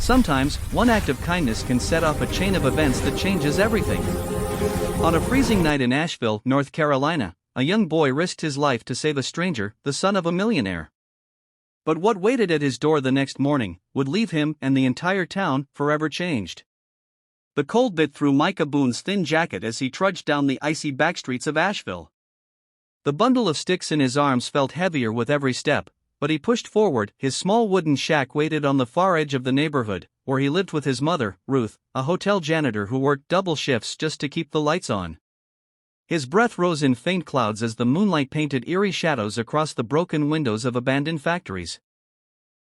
Sometimes, one act of kindness can set off a chain of events that changes everything. On a freezing night in Asheville, North Carolina, a young boy risked his life to save a stranger, the son of a millionaire. But what waited at his door the next morning would leave him and the entire town forever changed. The cold bit through Micah Boone's thin jacket as he trudged down the icy backstreets of Asheville. The bundle of sticks in his arms felt heavier with every step, but he pushed forward. His small wooden shack waited on the far edge of the neighborhood, where he lived with his mother, Ruth, a hotel janitor who worked double shifts just to keep the lights on. His breath rose in faint clouds as the moonlight painted eerie shadows across the broken windows of abandoned factories.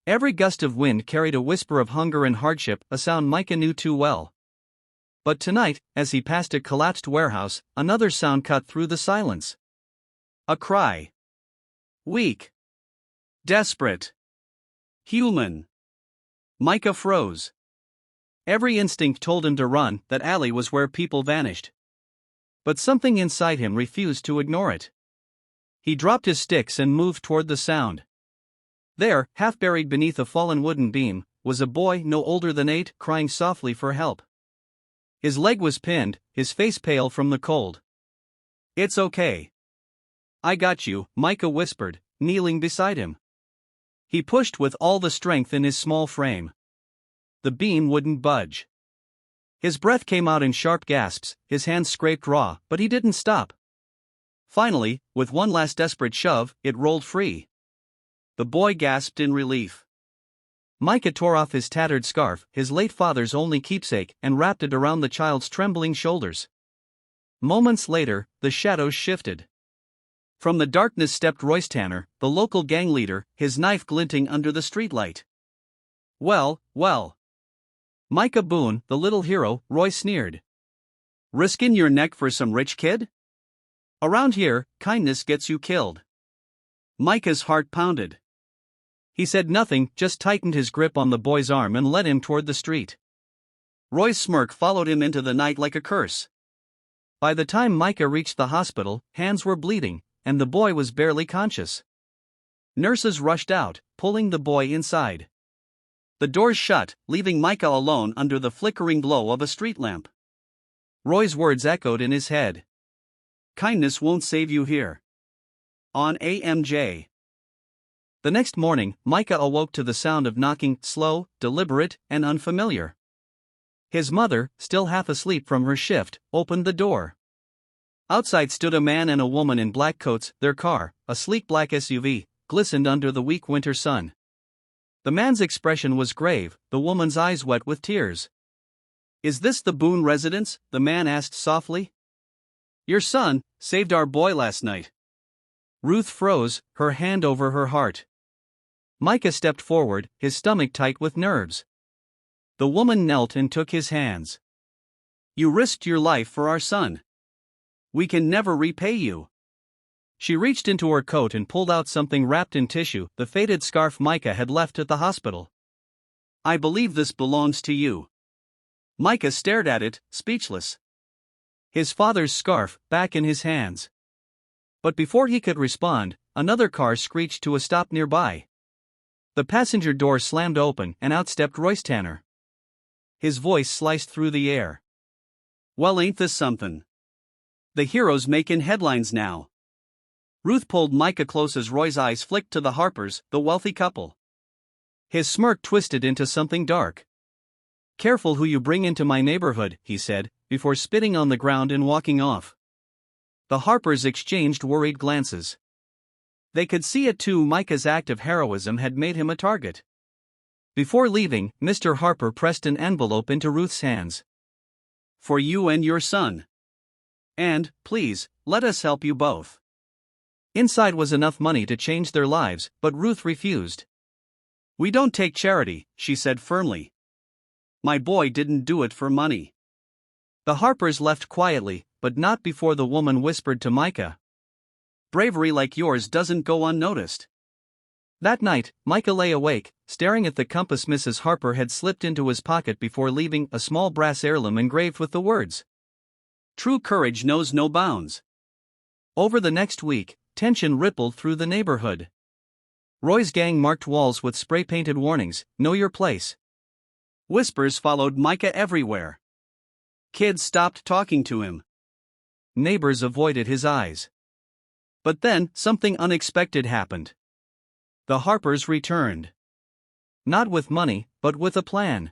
Every gust of wind carried a whisper of hunger and hardship, a sound Micah knew too well. But tonight, as he passed a collapsed warehouse, another sound cut through the silence. A cry. Weak. Desperate. Human. Micah froze. Every instinct told him to run, that alley was where people vanished. But something inside him refused to ignore it. He dropped his sticks and moved toward the sound. There, half buried beneath a fallen wooden beam, was a boy no older than 8, crying softly for help. His leg was pinned, his face pale from the cold. "It's okay. I got you," Micah whispered, kneeling beside him. He pushed with all the strength in his small frame. The beam wouldn't budge. His breath came out in sharp gasps, his hands scraped raw, but he didn't stop. Finally, with one last desperate shove, it rolled free. The boy gasped in relief. Micah tore off his tattered scarf, his late father's only keepsake, and wrapped it around the child's trembling shoulders. Moments later, the shadows shifted. From the darkness stepped Royce Tanner, the local gang leader, his knife glinting under the streetlight. "Well, well. Micah Boone, the little hero," Roy sneered. "Risking your neck for some rich kid? Around here, kindness gets you killed." Micah's heart pounded. He said nothing, just tightened his grip on the boy's arm and led him toward the street. Roy's smirk followed him into the night like a curse. By the time Micah reached the hospital, hands were bleeding, and the boy was barely conscious. Nurses rushed out, pulling the boy inside. The doors shut, leaving Micah alone under the flickering glow of a street lamp. Roy's words echoed in his head. "Kindness won't save you here." On AMJ. The next morning, Micah awoke to the sound of knocking, slow, deliberate, and unfamiliar. His mother, still half asleep from her shift, opened the door. Outside stood a man and a woman in black coats. Their car, a sleek black SUV, glistened under the weak winter sun. The man's expression was grave, the woman's eyes wet with tears. "Is this the Boone residence?" the man asked softly. "Your son saved our boy last night." Ruth froze, her hand over her heart. Micah stepped forward, his stomach tight with nerves. The woman knelt and took his hands. "You risked your life for our son. We can never repay you." She reached into her coat and pulled out something wrapped in tissue, the faded scarf Micah had left at the hospital. "I believe this belongs to you." Micah stared at it, speechless. His father's scarf, back in his hands. But before he could respond, another car screeched to a stop nearby. The passenger door slammed open and out stepped Royce Tanner. His voice sliced through the air. "Well, ain't this something? The hero's making headlines now." Ruth pulled Micah close as Roy's eyes flicked to the Harpers, the wealthy couple. His smirk twisted into something dark. "Careful who you bring into my neighborhood," he said, before spitting on the ground and walking off. The Harpers exchanged worried glances. They could see it too. Micah's act of heroism had made him a target. Before leaving, Mr. Harper pressed an envelope into Ruth's hands. "For you and your son. And, please, let us help you both." Inside was enough money to change their lives, but Ruth refused. "We don't take charity," she said firmly. "My boy didn't do it for money." The Harpers left quietly, but not before the woman whispered to Micah. "Bravery like yours doesn't go unnoticed." That night, Micah lay awake, staring at the compass Mrs. Harper had slipped into his pocket before leaving, a small brass heirloom engraved with the words, "True courage knows no bounds." Over the next week, tension rippled through the neighborhood. Roy's gang marked walls with spray-painted warnings, "Know your place." Whispers followed Micah everywhere. Kids stopped talking to him. Neighbors avoided his eyes. But then, something unexpected happened. The Harpers returned. Not with money, but with a plan.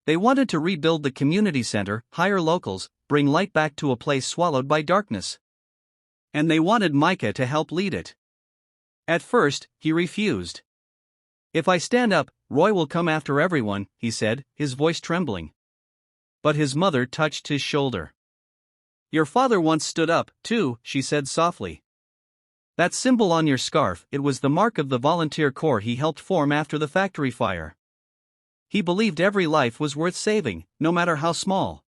They wanted to rebuild the community center, hire locals, bring light back to a place swallowed by darkness. And they wanted Micah to help lead it. At first, he refused. "If I stand up, Roy will come after everyone," he said, his voice trembling. But his mother touched his shoulder. "Your father once stood up, too," she said softly. "That symbol on your scarf, it was the mark of the volunteer corps he helped form after the factory fire. He believed every life was worth saving, no matter how small."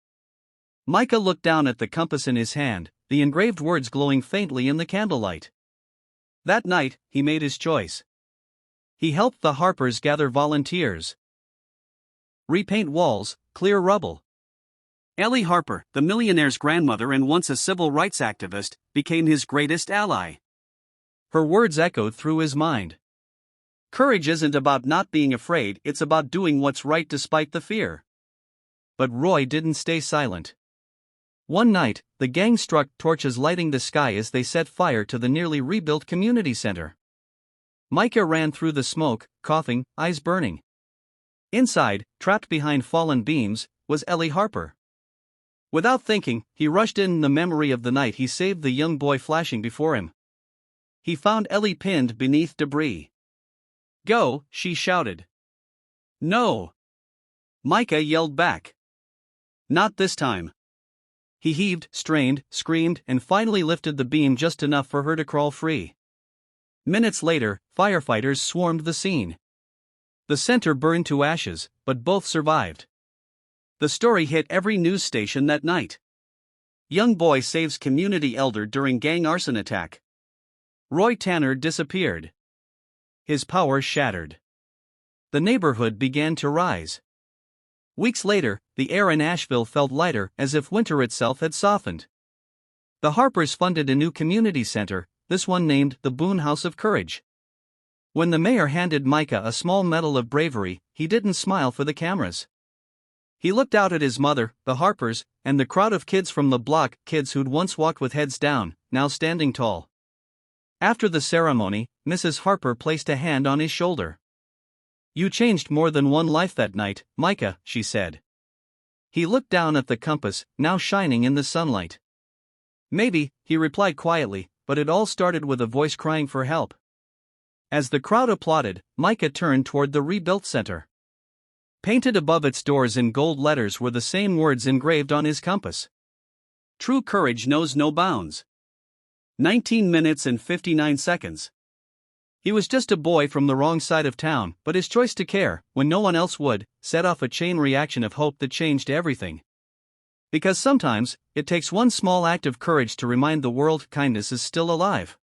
Micah looked down at the compass in his hand, the engraved words glowing faintly in the candlelight. That night, he made his choice. He helped the Harpers gather volunteers, repaint walls, clear rubble. Ellie Harper, the millionaire's grandmother and once a civil rights activist, became his greatest ally. Her words echoed through his mind. Courage isn't about not being afraid, it's about doing what's right despite the fear. But Roy didn't stay silent. One night, the gang struck torches lighting the sky as they set fire to the nearly rebuilt community center. Micah ran through the smoke, coughing, eyes burning. Inside, trapped behind fallen beams, was Ellie Harper. Without thinking, he rushed in the memory of the night he saved the young boy flashing before him. He found Ellie pinned beneath debris. "Go," she shouted. "No!" Micah yelled back. "Not this time." He heaved, strained, screamed, and finally lifted the beam just enough for her to crawl free. Minutes later, firefighters swarmed the scene. The center burned to ashes, but both survived. The story hit every news station that night. Young boy saves community elder during gang arson attack. Roy Tanner disappeared. His power shattered. The neighborhood began to rise. Weeks later, the air in Asheville felt lighter, as if winter itself had softened. The Harpers funded a new community center, this one named the Boone House of Courage. When the mayor handed Micah a small medal of bravery, he didn't smile for the cameras. He looked out at his mother, the Harpers, and the crowd of kids from the block, kids who'd once walked with heads down, now standing tall. After the ceremony, Mrs. Harper placed a hand on his shoulder. "You changed more than one life that night, Micah," she said. He looked down at the compass, now shining in the sunlight. "Maybe," he replied quietly, but it all started with a voice crying for help. As the crowd applauded, Micah turned toward the rebuilt center. Painted above its doors in gold letters were the same words engraved on his compass. "True courage knows no bounds." 19 minutes and 59 seconds. He was just a boy from the wrong side of town, but his choice to care, when no one else would, set off a chain reaction of hope that changed everything. Because sometimes, it takes one small act of courage to remind the world kindness is still alive.